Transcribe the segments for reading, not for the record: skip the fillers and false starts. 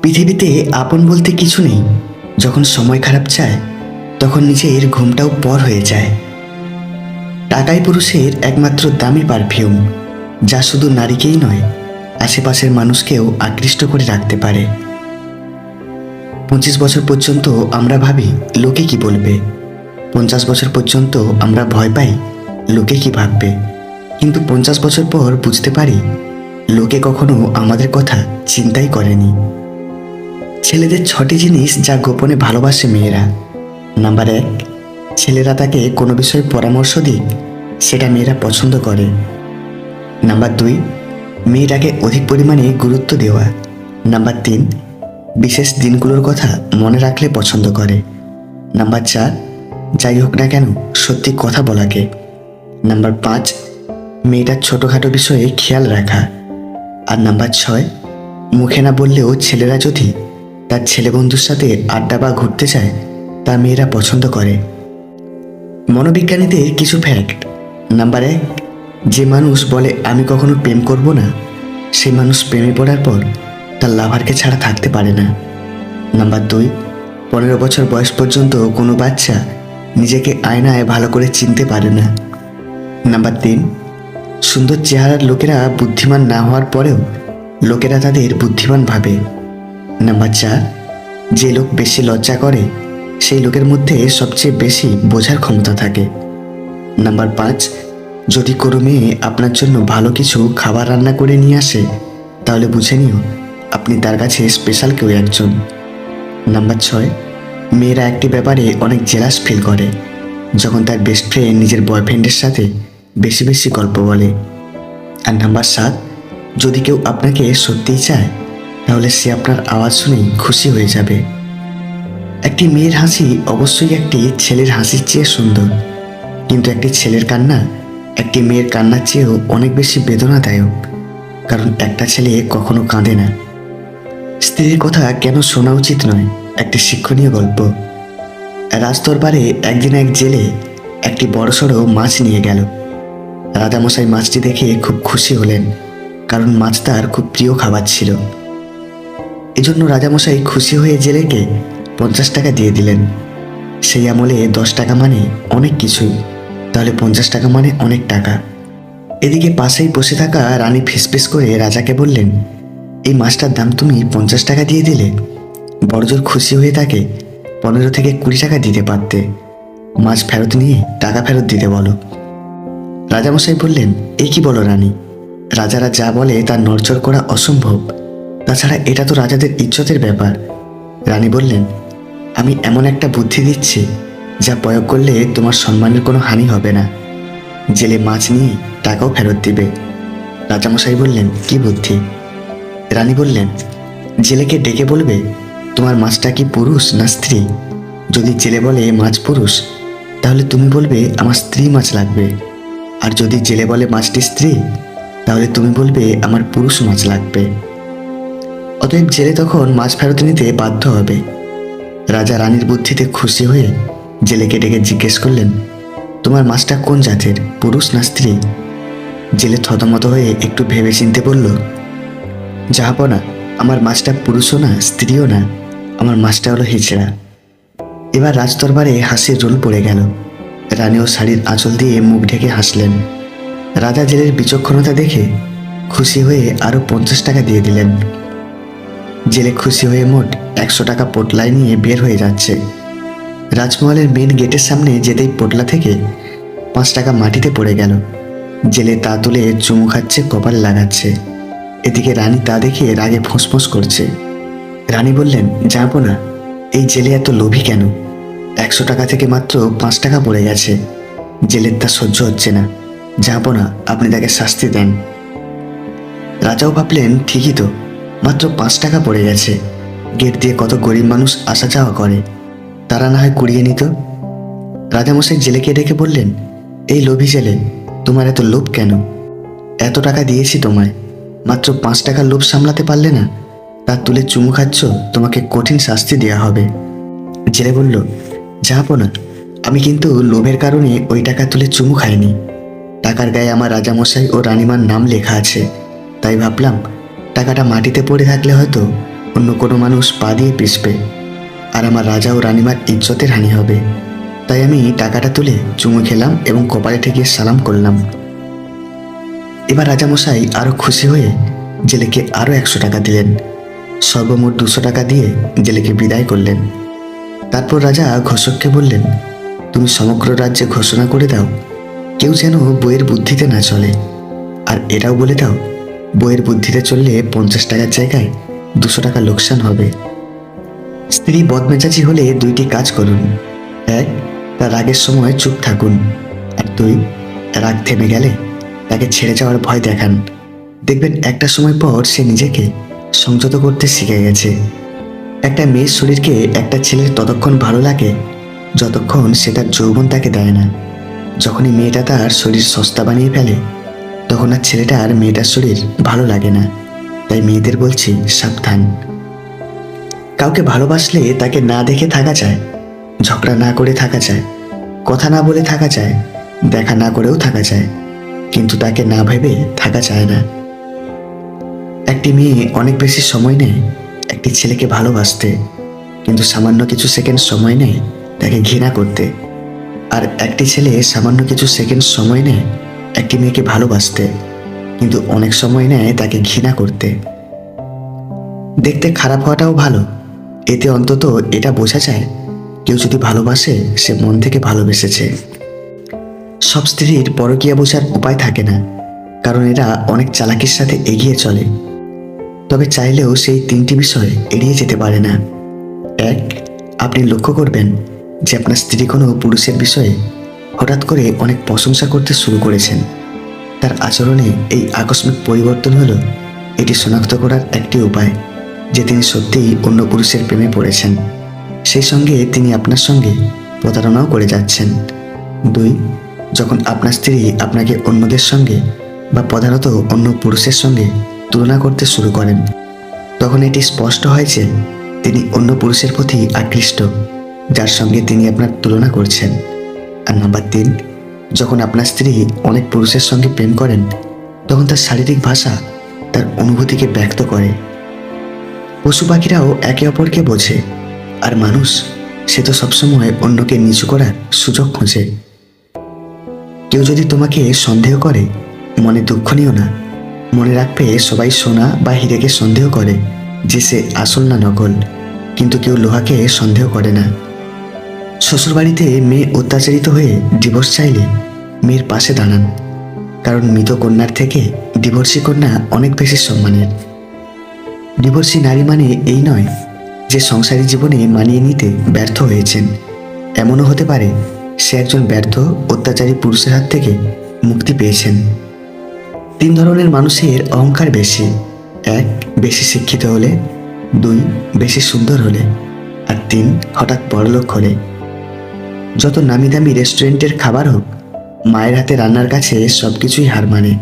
পৃথিবীতে আপন বলতে কিছু নেই। যখন সময় খারাপ যায় তখন নিজের ঘুমটাও পর হয়ে যায়। টাকাই পুরুষের একমাত্র দামি পারফিউম, যা শুধু নারীকেই নয়, আশেপাশের মানুষকেও আকৃষ্ট করে রাখতে পারে। 25 বছর পর্যন্ত আমরা ভাবি লোকে কি বলবে, 50 বছর পর্যন্ত আমরা ভয় পাই লোকে কি ভাববে, কিন্তু 50 বছর পর বুঝতে পারি লোকে কখনো আমাদের কথা চিন্তাই করেনি। ছেলেদের 6টি জিনিস যা গোপনে ভালোবাসে মেয়েরা। নাম্বার 1, ছেলেরা তাকে কোনো বিষয়ে পরামর্শ দিক, সেটা মেয়েরা পছন্দ করে। নাম্বার 2, মেয়েটাকে অধিক পরিমাণে গুরুত্ব দেওয়া। নাম্বার 3, বিশেষ দিনগুলোর কথা মনে রাখলে পছন্দ করে। নাম্বার 4, যাই হোক না কেন সত্যি কথা বলাকে। নাম্বার 5, মেয়েটার ছোটোখাটো বিষয়ে খেয়াল রাখা। আর নাম্বার 6, মুখে না বললেও ছেলেরা যদি তার ছেলে বন্ধুর সাথে আড্ডা বা ঘুরতে যায় তা মেয়েরা পছন্দ করে। মনোবিজ্ঞানীদের কিছু ফ্যাক্ট। নাম্বার 1, যে মানুষ বলে আমি কখনো প্রেম করব না, সেই মানুষ প্রেমে পড়ার পর তার লাভারকে ছাড়া থাকতে পারে না। নাম্বার 2, 15 বছর বয়স পর্যন্ত কোনো বাচ্চা নিজেকে আয়নায় ভালো করে চিনতে পারে না। নাম্বার 3, সুন্দর চেহারার লোকেরা বুদ্ধিমান না হওয়ার পরেও লোকেরা তাদের বুদ্ধিমান ভাবে। নাম্বার 4, যে লোক বেশি লজ্জা করে সেই লোকের মধ্যে সবচেয়ে বেশি বোঝার ক্ষমতা থাকে। নাম্বার 5, যদি কোনো মেয়ে আপনার জন্য ভালো কিছু খাবার রান্না করে নিয়ে আসে তাহলে বুঝে নিও আপনি তার কাছে স্পেশাল কেউ একজন। নাম্বার 6, মেয়েরা একটি ব্যাপারে অনেক জেলাস ফিল করে, যখন তার বেস্ট ফ্রেন্ড নিজের বয়ফ্রেন্ডের সাথে বেশি বেশি গল্প বলে। আর নাম্বার 7, যদি কেউ আপনাকে সত্যিই চায় তাহলে সে আপনার আওয়াজ শুনেই খুশি হয়ে যাবে। একটি মেয়ের হাসি অবশ্যই একটি ছেলের হাসির চেয়ে সুন্দর, কিন্তু একটি ছেলের কান্না একটি মেয়ের কান্নার চেয়েও অনেক বেশি বেদনাদায়ক, কারণ একটা ছেলে কখনো কাঁদে না। স্ত্রীর কথা কেন শোনা উচিত নয়, একটি শিক্ষণীয় গল্প। রাজদরবারে একদিন এক জেলে একটি বড়সড় মাছ নিয়ে গেল। রাজামশাই মাছটি দেখে খুব খুশি হলেন, কারণ মাছ তার খুব প্রিয় খাবার ছিল। এজন্য রাজামশাই খুশি হয়ে জেলেকে 50 টাকা দিয়ে দিলেন। সেই আমলে 10 টাকা মানে অনেক কিছুই, তাহলে 50 টাকা মানে অনেক টাকা। এদিকে পাশেই বসে থাকা রানী ফিসফিস করে রাজাকে বললেন, এই মাছটার দাম তুমি 50 টাকা দিয়ে দিলে। বড়জোর খুশি হয়ে তাকে 15 থেকে 20 টাকা দিতে পারতে। মাছ ফেরত নিয়ে টাকা ফেরত দিতে বলো। রাজামশাই বললেন, এ কি বলো রানী, রাজারা যা বলে তা নড়চড় করা অসম্ভব, তাছাড়া এটা তো রাজাদের ইজ্জতের ব্যাপার। রানী বললেন, আমি এমন একটা বুদ্ধি দিচ্ছি যা প্রয়োগ করলে তোমার সম্মানের কোনো হানি হবে না। জেলে মাছ নিয়ে টাকাও ফেরত দিবে। রাজামশাই বললেন, কি বুদ্ধি? রানী বললেন, জেলেকে ডেকে বলবে তোমার মাছটা কি পুরুষ না স্ত্রী। যদি জেলে বলে মাছ পুরুষ, তাহলে তুমি বলবে আমার স্ত্রী মাছ লাগবে। আর যদি জেলে বলে মাছটি স্ত্রী, তাহলে তুমি বলবে আমার পুরুষ মাছ লাগবে। অতএব জেলে তখন মাছ ফেরত নিতে বাধ্য হবে। রাজা রানীর বুদ্ধিতে খুশি হয়ে জেলেকে ডেকে জিজ্ঞেস করলেন, তোমার মাছটা কোন জাতের, পুরুষ না স্ত্রী? জেলে থতমত হয়ে একটু ভেবে চিনতে বলল, জাহাপনা, আমার মাছটা পুরুষও না স্ত্রীও না, আমার মাছটা হলো হিজড়া। এবার রাজদরবারে হাসির রোল পড়ে গেল। রানীও শাড়ির আঁচল দিয়ে মুখ ঢেকে হাসলেন। রাজা জেলের বিচক্ষণতা দেখে খুশি হয়ে আরও 50 টাকা দিয়ে দিলেন। জেলে খুশি হয়ে মোট 100 টাকা পোটলায় নিয়ে বের হয়ে যাচ্ছে। রাজমহলের মেন গেটের সামনে যেতেই পোটলা থেকে 5 টাকা মাটিতে পড়ে গেল। জেলে তা তুলে চুমু খাচ্ছে, কপালে লাগাচ্ছে। এদিকে রানী তা দেখে রাগে ফোঁসফোঁস করছে। রানী বললেন, যাবো না, এই জেলে এত লোভী কেন? 100 টাকা থেকে মাত্র 5 টাকা পড়ে গেছে। জেলের তা সহ্য হচ্ছে না, যাবো না, আপনি তাকে শাস্তি দেন। রাজাও ভাবলেন, ঠিকই তো, মাত্র 5 টাকা পড়ে গেছে, গেট দিয়ে কত গরিব মানুষ আসা যাওয়া করে, তারা না হয় কুড়িয়ে নিত। রাজামশাই জেলেকে ডেকে বললেন, এই লোভী জেলে, তোমার এত লোভ কেন? এত টাকা দিয়েছি তোমায়, মাত্র 5 টাকার লোভ সামলাতে পারলে না, তার তুলে চুমু খাচ্ছ, তোমাকে কঠিন শাস্তি দেওয়া হবে। জেলে বলল, যাবো না, আমি কিন্তু লোভের কারণে ওই টাকা তুলে চুমু খাইনি। টাকার গায়ে আমার রাজামশাই ও রানীমার নাম লেখা আছে, তাই ভাবলাম টাকাটা মাটিতে পড়ে থাকলে হয়তো অন্য কোনো মানুষ পা দিয়ে পিষবে, আর আমার রাজা ও রানীমার ইজ্জতের হানি হবে। তাই আমি টাকাটা তুলে চুমু খেলাম এবং কপালে ঠেকিয়ে সালাম করলাম। এবার রাজামশাই আরও খুশি হয়ে জেলেকে আরও 100 টাকা দিলেন। সর্বমোট 200 টাকা দিয়ে জেলেকে বিদায় করলেন। তারপর রাজা ঘোষককে বললেন, তুমি সমগ্র রাজ্যে ঘোষণা করে দাও, কেউ যেন বইয়ের বুদ্ধিতে না চলে। আর এটাও বলে দাও, বইয়ের বুদ্ধিতে চললে 50 টাকার জায়গায় 200 টাকা লোকসান হবে। স্ত্রী বদমেজাজি হলে 2টি কাজ করুন। 1, তার রাগের সময় চুপ থাকুন। আর 2, রাগ থেমে গেলে তাকে ছেড়ে যাওয়ার ভয় দেখান। দেখবেন একটা সময় পর সে নিজেকে সংযত করতে শিখে গেছে। একটা মেয়ের শরীরকে একটা ছেলের ততক্ষণ ভালো লাগে যতক্ষণ সে তার যৌবন তাকে দেয় না। যখনই মেয়েটা তার শরীর সস্তা বানিয়ে ফেলে, তখন আর ছেলেটার মেয়েটার শরীর ভালো লাগে না। তাই মেয়েদের বলছি, সাবধান। কাউকে ভালোবাসলে তাকে না দেখে থাকা যায়, ঝগড়া না করে থাকা যায়, কথা না বলে থাকা যায়, দেখা না করেও থাকা যায়, কিন্তু তাকে না ভেবে থাকা যায় না। একটি মেয়ে অনেক বেশি সময় নেয় একটি ছেলেকে ভালোবাসতে, কিন্তু সামান্য কিছু সেকেন্ড সময় নেয় তাকে ঘৃণা করতে। আর একটি ছেলে সামান্য কিছু সেকেন্ড সময় নেয় একটি মেয়েকে ভালোবাসতে, কিন্তু অনেক সময় নেয় তাকে ঘৃণা করতে। দেখতে খারাপ হওয়াটাও ভালো, এতে অন্তত এটা বোঝা যায় কেউ যদি ভালোবাসে সে মন থেকে ভালোবেসেছে। সব স্ত্রীর পরকীয়া বোঝার উপায় থাকে না, কারণ এরা অনেক চালাকির সাথে এগিয়ে চলে। তবে চাইলেও সেই 3টি বিষয় এড়িয়ে যেতে পারে না। 1, আপনি লক্ষ্য করবেন যে আপনার স্ত্রী কোনো পুরুষের বিষয়ে হঠাৎ করে অনেক প্রশংসা করতে শুরু করেছেন। তার আচরণে এই আকস্মিক পরিবর্তন হলো এটি শনাক্ত করার একটি উপায় যে তিনি সত্যিই অন্য পুরুষের প্রেমে পড়েছেন। সেই সঙ্গে তিনি আপনার সঙ্গে প্রতারণাও করে যাচ্ছেন। 2, যখন আপনার স্ত্রী আপনাকে অন্যদের সঙ্গে বা প্রধানত অন্য পুরুষের সঙ্গে তুলনা করতে শুরু করেন, তখন এটি স্পষ্ট হয় যে তিনি অন্য পুরুষের প্রতি আকৃষ্ট, যার সঙ্গে তিনি আপনার তুলনা করছেন। আর নাম্বার 3, যখন আপনার স্ত্রী অনেক পুরুষের সঙ্গে প্রেম করেন, তখন তার শারীরিক ভাষা তার অনুভূতিকে ব্যক্ত করে। পশু পাখিরাও একে অপরকে বোঝে, আর মানুষ সে তো সবসময় অন্যকে নিচু করার সুযোগ খোঁজে। কেউ যদি তোমাকে সন্দেহ করে, মনে দুঃখ নিও না। মনে রাখবে, সবাই সোনা বা হীরেকে সন্দেহ করে যে সে আসল না নকল, কিন্তু কেউ লোহাকে সন্দেহ করে না। শ্বশুরবাড়িতে মেয়ে অত্যাচারিত হয়ে ডিভোর্স চাইলে মেয়ের পাশে দাঁড়ান, কারণ মৃত কন্যার থেকে ডিভোর্সি কন্যা অনেক বেশি সম্মানের। ডিভোর্সি নারী মানে এই নয় যে সংসারী জীবনে মানিয়ে নিতে ব্যর্থ হয়েছেন। এমনও হতে পারে সে একজন ব্যর্থ অত্যাচারী পুরুষের হাত থেকে মুক্তি পেয়েছেন। 3 ধরনের মানুষের অহংকার বেশি। 1, বেশি শিক্ষিত হলে। 2, বেশি সুন্দর হলে। আর 3, হঠাৎ বড়লোক হলে। যত নামি দামি রেস্টুরেন্টের খাবার হোক, মায়ের হাতে রান্নার কাছে সব কিছুই হার মানে।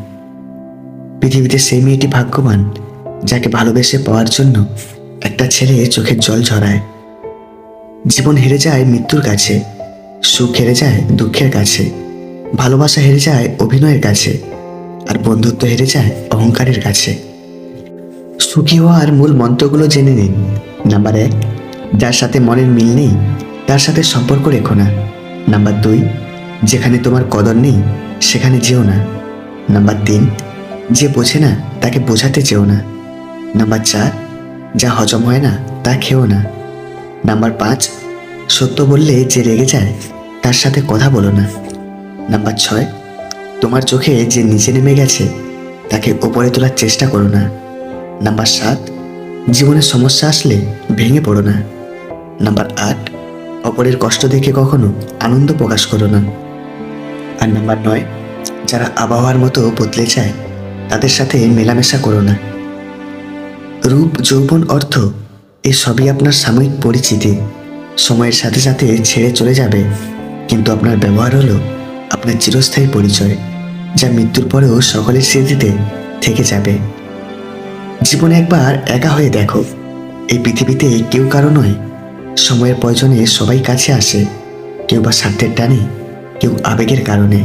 পৃথিবীতে সেই মেয়েটি ভাগ্যবান যাকে ভালোবেসে পাওয়ার জন্য একটা ছেলে চোখের জল ঝরায়। জীবন হেরে যায় মৃত্যুর কাছে, সুখ হেরে যায় দুঃখের কাছে, ভালোবাসা হেরে যায় অভিনয়ের কাছে, আর বন্ধুত্ব হেরে যায় অহংকারের কাছে। সুখী হওয়ার মূল মন্ত্রগুলো জেনে নিন। নাম্বার 1, যার সাথে মনের মিল নেই তার সাথে সম্পর্ক রেখো না। নাম্বার 2, যেখানে তোমার কদর নেই সেখানে যেও না। নাম্বার 3, যে বোঝে না তাকে বোঝাতে চেও না। নাম্বার 4, যা হজম হয় না তা খেও না। নাম্বার 5, সত্য বললে যে রেগে যায় তার সাথে কথা বলো না। নাম্বার 6, তোমার চোখে যে নিচে নেমে গেছে তাকে ওপরে তোলার চেষ্টা করো না। নাম্বার 7, জীবনে সমস্যা আসলে ভেঙে পড়ো না। নাম্বার 8, অপরের কষ্ট দেখে কখনো আনন্দ প্রকাশ করো না। আর নাম্বার 9, যারা আবহাওয়ার মতো বদলে যায় তাদের সাথে মেলামেশা করো না। রূপ, যৌবন, অর্থ এই সবই আপনার সাময়িক পরিচিতি, সময়ের সাথে সাথে ছেড়ে চলে যাবে, কিন্তু আপনার ব্যবহার হলো আপনার চিরস্থায়ী পরিচয়, যা মৃত্যুর পরেও সকলের স্মৃতিতে থেকে যাবে। জীবনে একবার একা হয়ে দেখো, এই পৃথিবীতে কেউ কারো নয়। সময়ের প্রয়োজনে সবাই কাছে আসে, কেউ বা স্বার্থের টানে, কেউ আবেগের কারণে।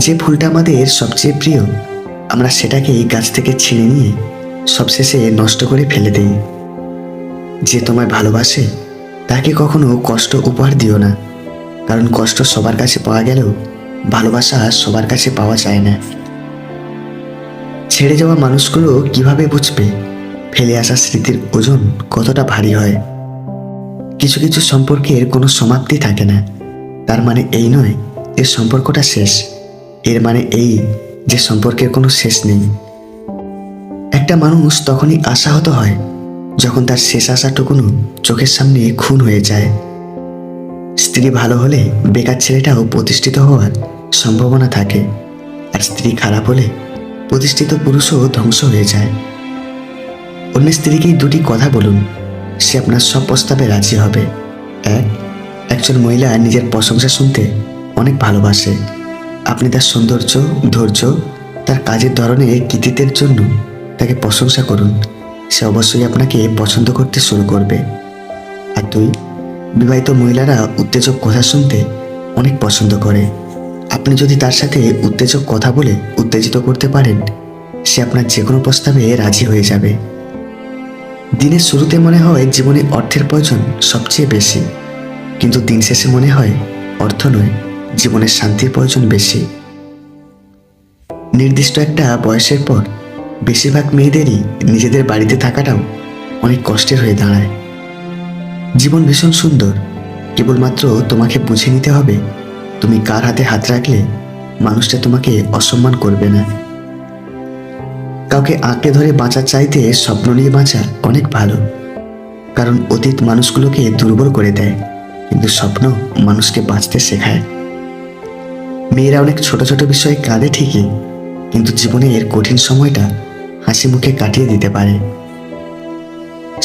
যে ফুলটা আমাদের সবচেয়ে প্রিয়, আমরা সেটাকেই গাছ থেকে ছিঁড়ে নিয়ে সবশেষে নষ্ট করে ফেলে দেই। যে তোমায় ভালোবাসে তাকে কখনো কষ্ট উপহার দিও না, কারণ কষ্ট সবার কাছে পাওয়া গেলেও ভালোবাসা সবার কাছে পাওয়া যায় না। ছেড়ে যাওয়া মানুষগুলো কিভাবে বুঝবে ফেলে আসা স্মৃতির ওজন কতটা ভারী হয়? কিছু কিছু সম্পর্কের কোনো সমাপ্তি থাকে না, তার মানে এই নয় যে সম্পর্কটা শেষ, এর মানে এই যে সম্পর্কের কোনো শেষ নেই। একটা মানুষ তখনই আশাহত হয় যখন তার শেষ আশাটুকুনো চোখের সামনে খুন হয়ে যায়। স্ত্রী ভালো হলে বেকার ছেলেটাও প্রতিষ্ঠিত হওয়ার সম্ভাবনা থাকে, আর স্ত্রী খারাপ হলে প্রতিষ্ঠিত পুরুষও ধ্বংস হয়ে যায়। অন্য স্ত্রীকেই দুটি কথা বলুন, সে আপনার সব প্রস্তাবে রাজি হবে। একজন মহিলা নিজের প্রশংসা শুনতে অনেক ভালোবাসে। আপনি তার সৌন্দর্য, ধৈর্য, তার কাজের ধরনে কৃতিত্বের জন্য তাকে প্রশংসা করুন, সে অবশ্যই আপনাকে পছন্দ করতে শুরু করবে। আর বিবাহিত মহিলারা উত্তেজক কথা শুনতে অনেক পছন্দ করে। আপনি যদি তার সাথে উত্তেজক কথা বলে উত্তেজিত করতে পারেন, সে আপনার যে কোনো প্রস্তাবে রাজি হয়ে যাবে। দিনের শুরুতে মনে হয় জীবনে অর্থের প্রয়োজন সবচেয়ে বেশি, কিন্তু দিন শেষে মনে হয় অর্থ নয়, জীবনের শান্তির প্রয়োজন বেশি। নির্দিষ্ট একটা বয়সের পর বেশিরভাগ মেয়েদেরই নিজেদের বাড়িতে থাকাটাও অনেক কষ্টের হয়ে দাঁড়ায়। জীবন ভীষণ সুন্দর, কেবলমাত্র তোমাকে বুঝে নিতে হবে তুমি কার হাতে হাত রাখলে মানুষটা তোমাকে অসম্মান করবে না। কাউকে আঁকড়ে ধরে বাঁচার চাইতে স্বপ্ন নিয়ে বাঁচা অনেক ভালো, কারণ অতীত মানুষগুলোকে দুর্বল করে দেয়, কিন্তু স্বপ্ন মানুষকে বাঁচতে শেখায়। মেয়েরা অনেক ছোট ছোট বিষয়ে কাঁদে ঠিকই, কিন্তু জীবনের কঠিন সময়টা হাসি মুখে কাটিয়ে দিতে পারে।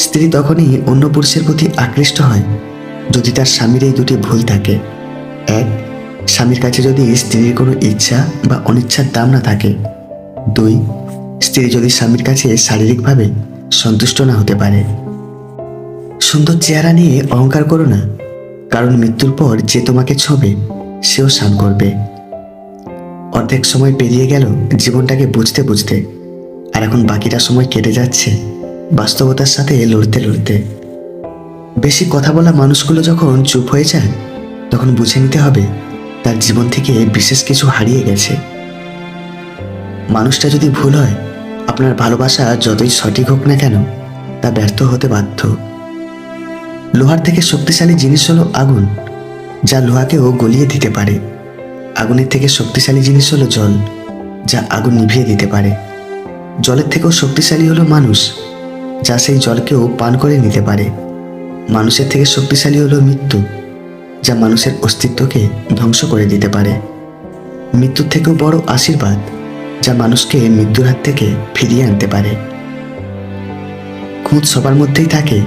স্ত্রী তখনই অন্য পুরুষের প্রতি আকৃষ্ট হয় যদি তার স্বামীর এই দুটি ভুল থাকে। স্বামীর কাছে যদি স্ত্রীর কোনো ইচ্ছা বা অনিচ্ছার দাম না থাকে। স্ত্রী যদি স্বামীর কাছে শারীরিকভাবে সন্তুষ্ট না হতে পারে। সুন্দর চেহারা নিয়ে অহংকার করো না, কারণ মৃত্যুর পর যে তোমাকে ছোঁবে সেও স্নান করবে। অর্ধেক সময় পেরিয়ে গেল জীবনটাকে বুঝতে বুঝতে, আর এখন বাকিটা সময় কেটে যাচ্ছে বাস্তবতার সাথে লড়তে লড়তে। বেশি কথা বলা মানুষগুলো যখন চুপ হয়ে যায়, তখন বুঝে নিতে হবে তার জীবন থেকে বিশেষ কিছু হারিয়ে গেছে। মানুষটা যদি ভুল হয়, আপনার ভালোবাসা যতই সঠিক হোক না কেন তা ব্যর্থ হতে বাধ্য। লোহার থেকে শক্তিশালী জিনিস হলো আগুন, যা লোহাকেও গলিয়ে দিতে পারে। আগুনের থেকে শক্তিশালী জিনিস হলো জল, যা আগুন নিভিয়ে দিতে পারে। জলের থেকেও শক্তিশালী হলো মানুষ, যা সেই জলকেও পান করে নিতে পারে। মানুষের থেকে শক্তিশালী হলো মৃত্যু, যা মানুষের অস্তিত্বকে ধ্বংস করে দিতে পারে। মৃত্যুর থেকেও বড় আশীর্বাদ, যা মানুষকে মৃত্যুর হাত থেকে ফিরিয়ে আনতে পারে। খুঁত সবার মধ্যেই থাকে,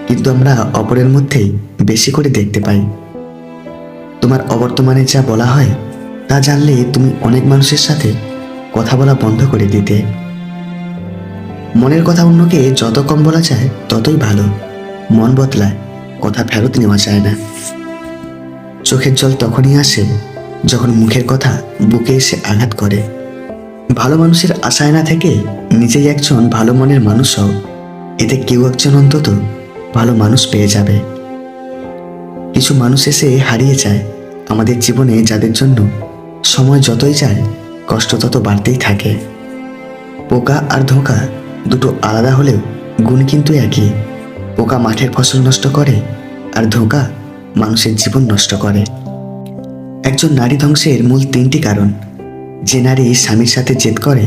কিন্তু আমরা অপরের মধ্যেই বেশি করে দেখতে পাই। তোমার অবর্তমানে যা বলা হয় তা জানলে তুমি অনেক মানুষের সাথে কথা বলা বন্ধ করে দিতে। মনের কথা অন্যকে যত কম বলা যায় ততই ভালো। মন বদলায়, কথা ফেরত নেওয়া যায় না। চোখের জল তখনই আসে যখন মুখের কথা বুকে এসে আঘাত করে। ভালো মানুষের আশায় না থেকে নিজেই একজন ভালো মনের মানুষ হও, এতে কেউ একজন অন্তত ভালো মানুষ পেয়ে যাবে। কিছু মানুষ এসে হারিয়ে যায় আমাদের জীবনে, যাদের জন্য সময় যতই যায় কষ্ট তত বাড়তেই থাকে। পোকা আর ধোঁকা দুটো আলাদা হলেও গুণ কিন্তু একই। পোকা মাঠের ফসল নষ্ট করে, আর ধোঁকা মানুষের জীবন নষ্ট করে। একজন নারী ধ্বংসের মূল 3টি কারণ: যে নারী স্বামীর সাথে জেদ করে,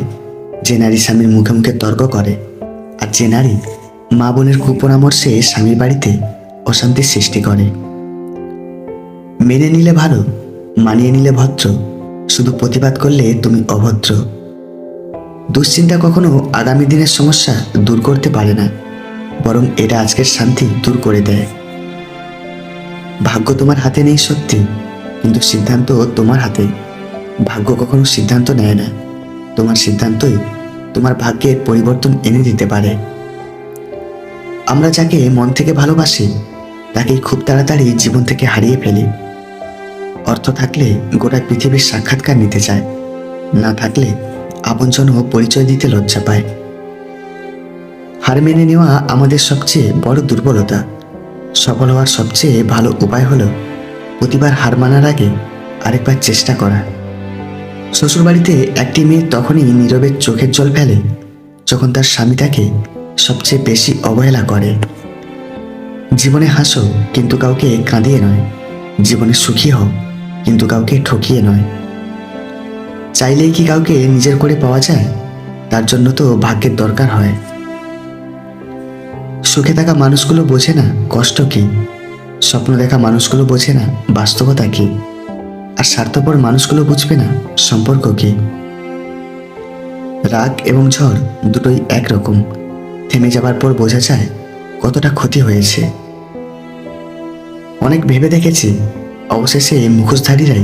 যে নারী স্বামীর মুখে মুখে তর্ক করে, আর যে নারী মা বোনের কুপরামর্শে স্বামীর বাড়িতে অশান্তির সৃষ্টি করে। মেনে নিলে ভালো, মানিয়ে নিলে ভদ্র, শুধু প্রতিবাদ করলে তুমি অভদ্র। দুশ্চিন্তা কখনো আগামী দিনের সমস্যা দূর করতে পারে না, বরং এটা আজকের শান্তি দূর করে দেয়। ভাগ্য তোমার হাতে নেই সত্যি, কিন্তু সিদ্ধান্ত তোমার হাতে। ভাগ্য কখনো সিদ্ধান্ত নেয় না, তোমার সিদ্ধান্তই তোমার ভাগ্যের পরিবর্তন এনে দিতে পারে। আমরা যাকে মন থেকে ভালোবাসি তাকেই খুব তাড়াতাড়ি জীবন থেকে হারিয়ে ফেলি। অর্থ থাকলে গোটা পৃথিবীর সাক্ষাৎকার নিতে চায়, না থাকলে আপনজনও পরিচয় দিতে লজ্জা পায়। হার মেনে নেওয়া আমাদের সবচেয়ে বড় দুর্বলতা। সফল হওয়ার সবচেয়ে ভালো উপায় হলো প্রতিবার হার মানার আগে আরেকবার চেষ্টা করা। শ্বশুরবাড়িতে একটি মেয়ে তখনই নীরবে চোখের জল ফেলে যখন তার স্বামী তাকে সবচেয়ে বেশি অবহেলা করে। জীবনে হাসো কিন্তু কাউকে কাঁদিয়ে নয়, জীবনে সুখী হও কিন্তু কাউকে ঠকিয়ে নয়। চাইলেই কি কাউকে নিজের করে পাওয়া যায়? তার জন্য তো ভাগ্যের দরকার হয়। সুখে থাকা মানুষগুলো বোঝে না কষ্ট কি, স্বপ্ন দেখা মানুষগুলো বোঝে না বাস্তবতা কি, আর স্বার্থপর মানুষগুলো বুঝবে না সম্পর্ক কি। রাগ এবং ঝড় দুটোই একরকম, থেমে যাবার পর বোঝা যায় কতটা ক্ষতি হয়েছে। অনেক ভেবে দেখেছি, অবশেষে মুখোশধারীরাই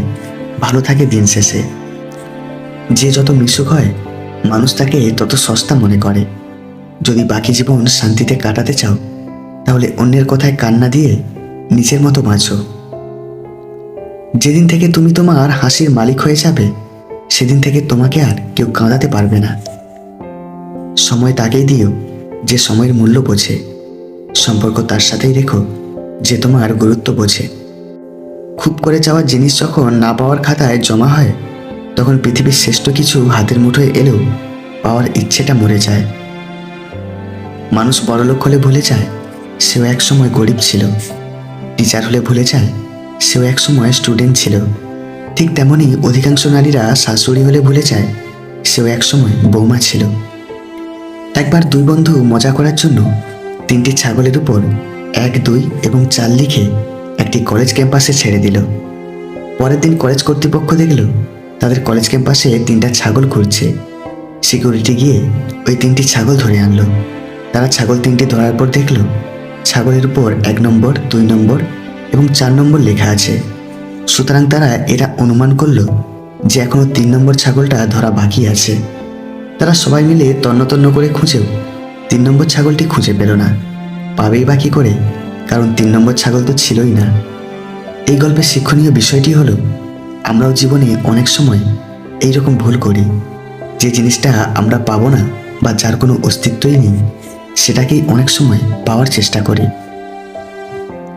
ভালো থাকে দিন শেষে। যে যত মিশুক হয় মানুষ তাকে তত সস্তা মনে করে। যদি বাকি জীবন শান্তিতে কাটাতে চাও তাহলে অন্যের কথায় কান্না দিয়ে নিজের মতো বাঁচো। যেদিন থেকে তুমি তোমার হাসির মালিক হয়ে যাবে সেদিন থেকে তোমাকে আর কেউ কাঁদাতে পারবে না। সময় তাকেই দিও যে সময়ের মূল্য বোঝে, সম্পর্ক তার সাথেই রেখো যে তোমার গুরুত্ব বোঝে। খুব করে চাওয়া জিনিস যখন না পাওয়ার খাতায় জমা হয় তখন পৃথিবীর শ্রেষ্ঠ কিছু হাতের মুঠোয় এলেও পাওয়ার ইচ্ছেটা মরে যায়। মানুষ বড়লোক হলে ভুলে যায় সেও এক সময় গরিব ছিল, টিচার হলে ভুলে যায় সেও এক সময় স্টুডেন্ট ছিল। ঠিক তেমনই অধিকাংশ নারীরা শাশুড়ি হলে ভুলে যায় সেও এক সময় বৌমা ছিল। একবার দুই বন্ধু মজা করার জন্য 3টি ছাগলের উপর 1, 2 এবং 4 লিখে একটি কলেজ ক্যাম্পাসে ছেড়ে দিল। পরের দিন কলেজ কর্তৃপক্ষ দেখল তাদের কলেজ ক্যাম্পাসে 3টা ছাগল ঘুরছে। সিকিউরিটি গিয়ে ওই 3টি ছাগল ধরে আনলো। তারা ছাগল 3টি ধরার পর দেখল ছাগলের উপর 1 নম্বর, 2 নম্বর এবং 4 নম্বর লেখা আছে। সুতরাং তারা এটা অনুমান করলো যে এখনো 3 নম্বর ছাগলটা ধরা বাকি আছে। তারা সবাই মিলে তন্ন করে খুঁজেও 3 নম্বর ছাগলটি খুঁজে পেল না। পাবেই বাকি করে, কারণ 3 নম্বর ছাগল তো ছিলই না। এই গল্পের শিক্ষণীয় বিষয়টি হলো আমরাও জীবনে অনেক সময় এইরকম ভুল করি। যে জিনিসটা আমরা পাবো না বা যার কোনো অস্তিত্বই নেই সেটাকেই অনেক সময় পাওয়ার চেষ্টা করি।